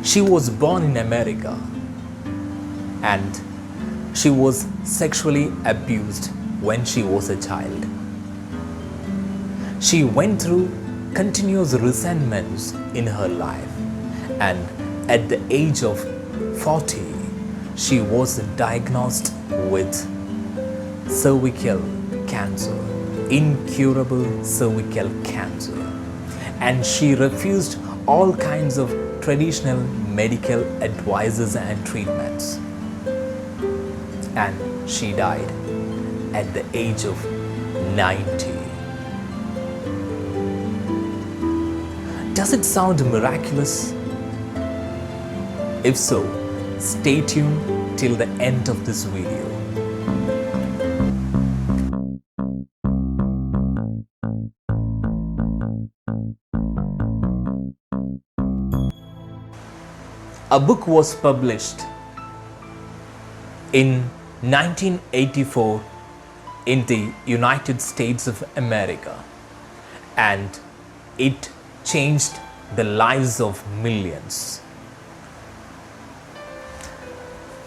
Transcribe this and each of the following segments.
She was born in America and she was sexually abused when she was a child. She went through continuous resentments in her life, and at the age of 40, she was diagnosed with cervical cancer, incurable cervical cancer, and she refused all kinds of traditional medical advices and treatments, and she died at the age of 90. Does it sound miraculous? If so, stay tuned till the end of this video. A book was published in 1984 in the United States of America, and it changed the lives of millions.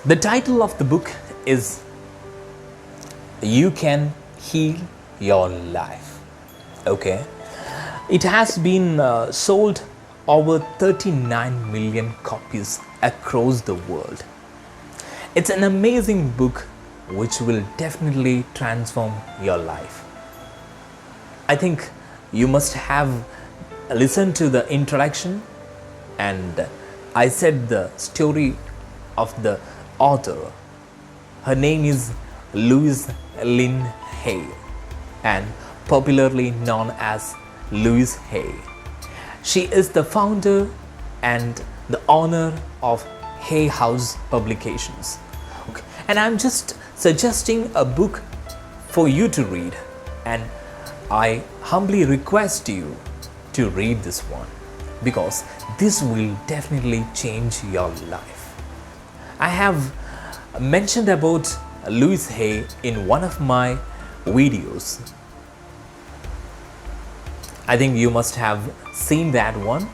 The title of the book is You Can Heal Your Life. Okay, it has been sold over 39 million copies across the world. It's an amazing book which will definitely transform your life. I think you must have listened to the introduction, and I said the story of the author. Her name is Louise Lynn Hay, and popularly known as LouiseHay. She is the founder and the owner of Hay House Publications. And I'm just suggesting a book for you to read, and I humbly request you to read this one because this will definitely change your life. I have mentioned about LouiseHay in one of my videos. I think you must have seen that one,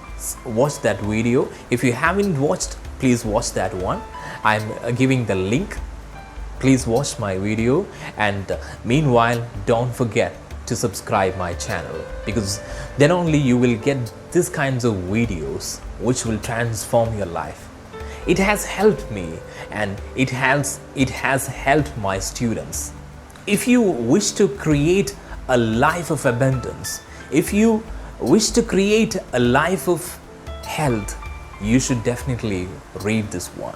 watch that video. If you haven't watched, please watch that one. I'm giving the link. Please watch my video, and meanwhile don't forget to subscribe my channel, because then only you will get these kinds of videos which will transform your life. It has helped me, and it has helped my students. If you wish to create a life of abundance, if you wish to create a life of health, you should definitely read this one.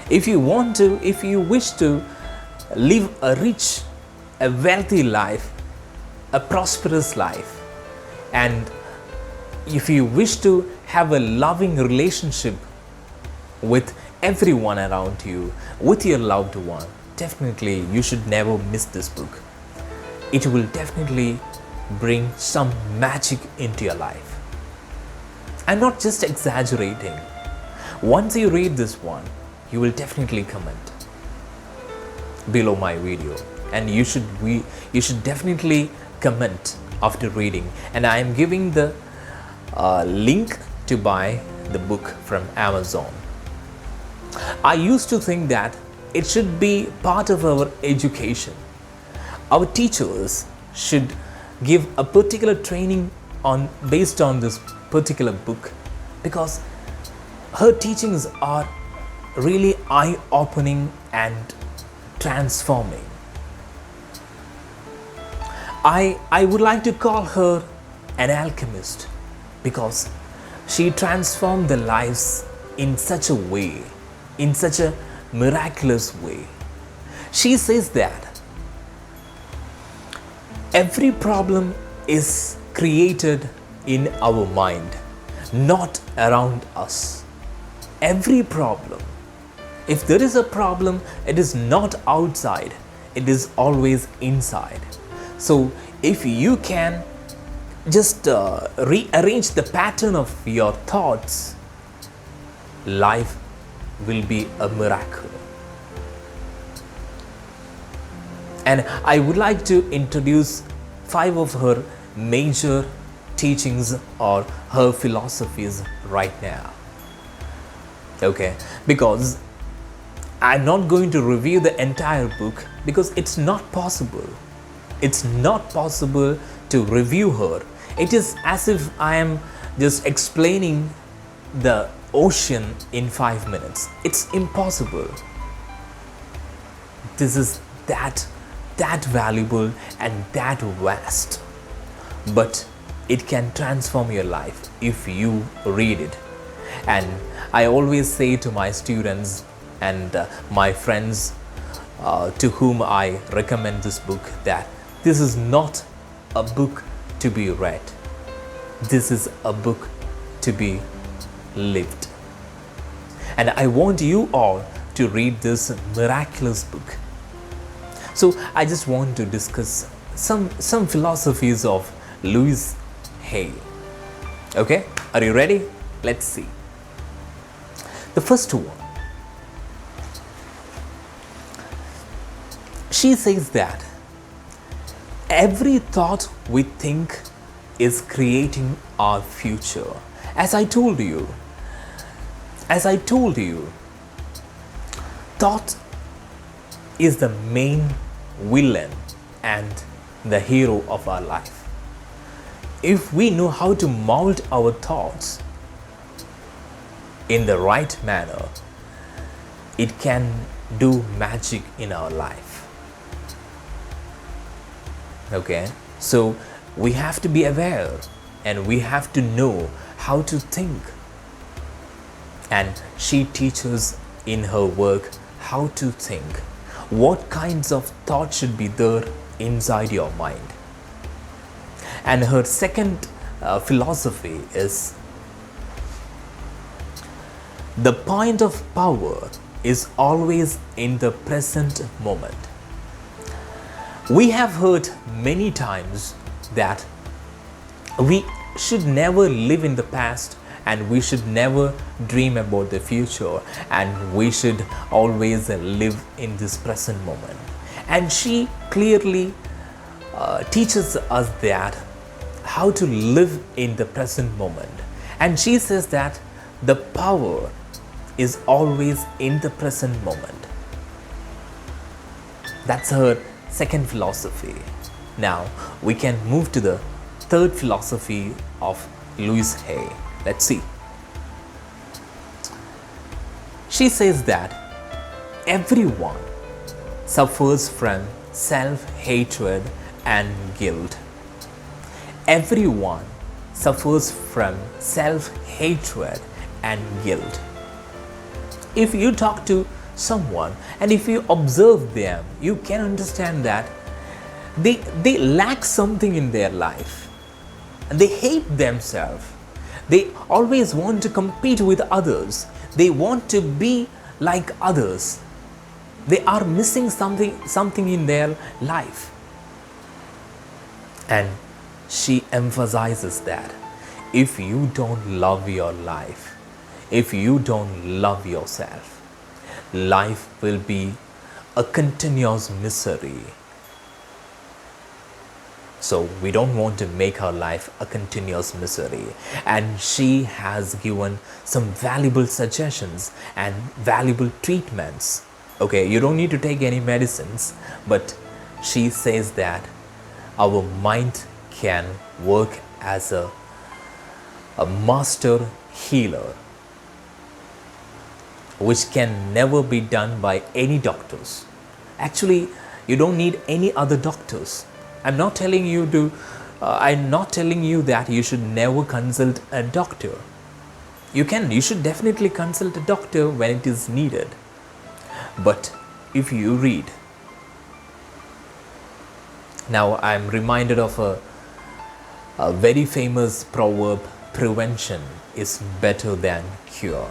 If you wish to live a rich, a wealthy life, a prosperous life, and if you wish to have a loving relationship with everyone around you, with your loved one, definitely you should never miss this book. It will definitely bring some magic into your life. I'm not just exaggerating. Once you read this one, you will definitely comment below my video, and you should definitely comment after reading. And I am giving the link to buy the book from Amazon. I used to think that it should be part of our education. Our teachers should give a particular training based on this particular book, because her teachings are really eye-opening and transforming. I would like to call her an alchemist, because she transformed the lives in such a way, in such a miraculous way. She says that every problem is created in our mind, not around us. Every problem. If there is a problem, it is not outside, it is always inside. So if you can just rearrange the pattern of your thoughts, life will be a miracle. And I would like to introduce 5 of her major teachings or her philosophies right now. Okay, because I'm not going to review the entire book because it's not possible. It's not possible to review her. It is as if I am just explaining the ocean in 5 minutes. It's impossible. This is that valuable and that vast. But it can transform your life if you read it. And I always say to my students and my friends to whom I recommend this book that this is not a book to be read. This is a book to be lived. And I want you all to read this miraculous book. So I just want to discuss some philosophies of Louise Hay. Okay, are you ready? Let's see. The first one. She says that every thought we think is creating our future. As I told you, thought is the main villain and the hero of our life. If we know how to mold our thoughts in the right manner, it can do magic in our life. Okay, so we have to be aware and we have to know how to think. And she teaches in her work how to think. What kinds of thoughts should be there inside your mind. And her second philosophy is the point of power is always in the present moment. We have heard many times that we should never live in the past and we should never dream about the future and we should always live in this present moment. And she clearly teaches us that how to live in the present moment. And she says that the power is always in the present moment. That's her second philosophy. Now we can move to the third philosophy of Louise Hay. Let's see. She says that everyone suffers from self-hatred and guilt. Everyone suffers from self-hatred and guilt. If you talk to someone and if you observe them, you can understand that they lack something in their life. They hate themselves. They always want to compete with others. They want to be like others. They are missing something in their life. And she emphasizes that if you don't love your life, if you don't love yourself, life will be a continuous misery. So we don't want to make our life a continuous misery. And she has given some valuable suggestions and valuable treatments. Okay, you don't need to take any medicines, but she says that our mind can work as a master healer, which can never be done by any doctors. Actually, you don't need any other doctors. I'm not telling you that you should never consult a doctor. You should definitely consult a doctor when it is needed. But if you read, now I'm reminded of a very famous proverb, prevention is better than cure.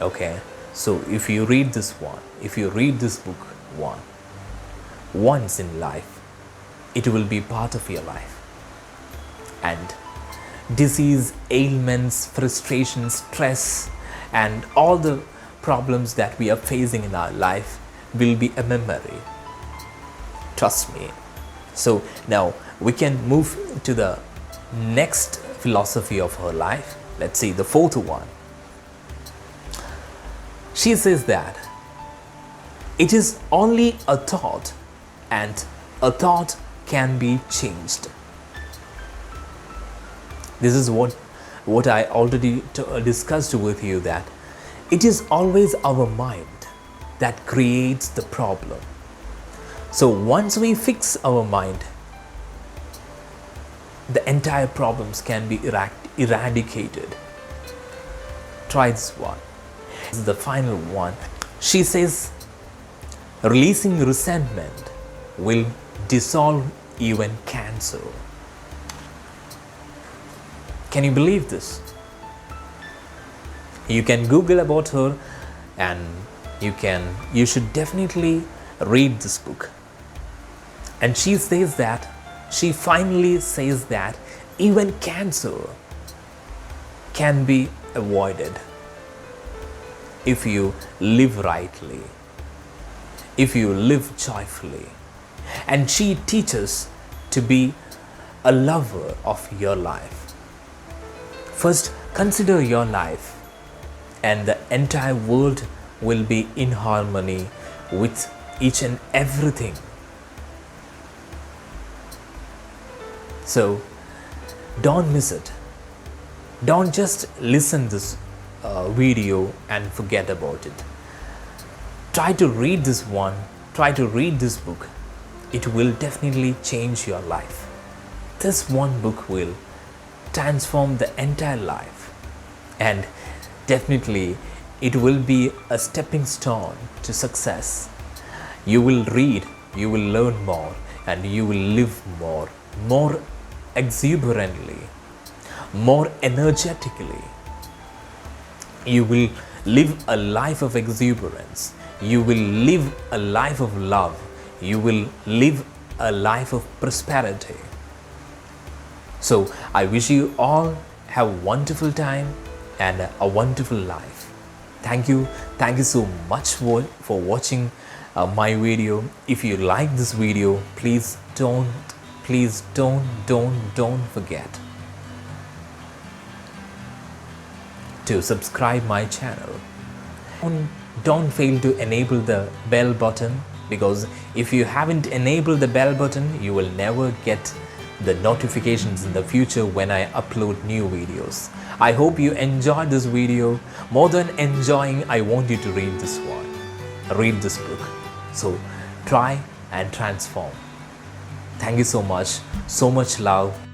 Okay, so if you read this book once in life, it will be part of your life. And disease, ailments, frustration, stress, and all the problems that we are facing in our life will be a memory. Trust me. So now we can move to the next philosophy of her life. Let's see the fourth one. She says that it is only a thought and a thought can be changed. This is what I already discussed with you, that it is always our mind that creates the problem. So once we fix our mind, the entire problems can be eradicated. Try this one. This is the final one. She says, releasing resentment will dissolve even cancer. Can you believe this? You can Google about her, and you should definitely read this book. And she says that, she finally says that even cancer can be avoided if you live rightly, if you live joyfully. And she teaches to be a lover of your life. First, consider your life, and the entire world will be in harmony with each and everything. So don't miss it. Don't just listen this video and forget about it. Try to read this one. Try to read this book. It will definitely change your life. This one book will transform the entire life, and definitely it will be a stepping stone to success. You will read, you will learn more, and you will live more exuberantly, more energetically. You will live a life of exuberance. You will live a life of love. You will live a life of prosperity. So I wish you all have a wonderful time and a wonderful life. Thank you so much for watching my video. If you like this video, please don't forget to subscribe my channel. Don't fail to enable the bell button, because if you haven't enabled the bell button, you will never get the notifications in the future when I upload new videos. I hope you enjoyed this video. More than enjoying, I want you to read this one. Read this book. So try and transform. Thank you so much. So much love.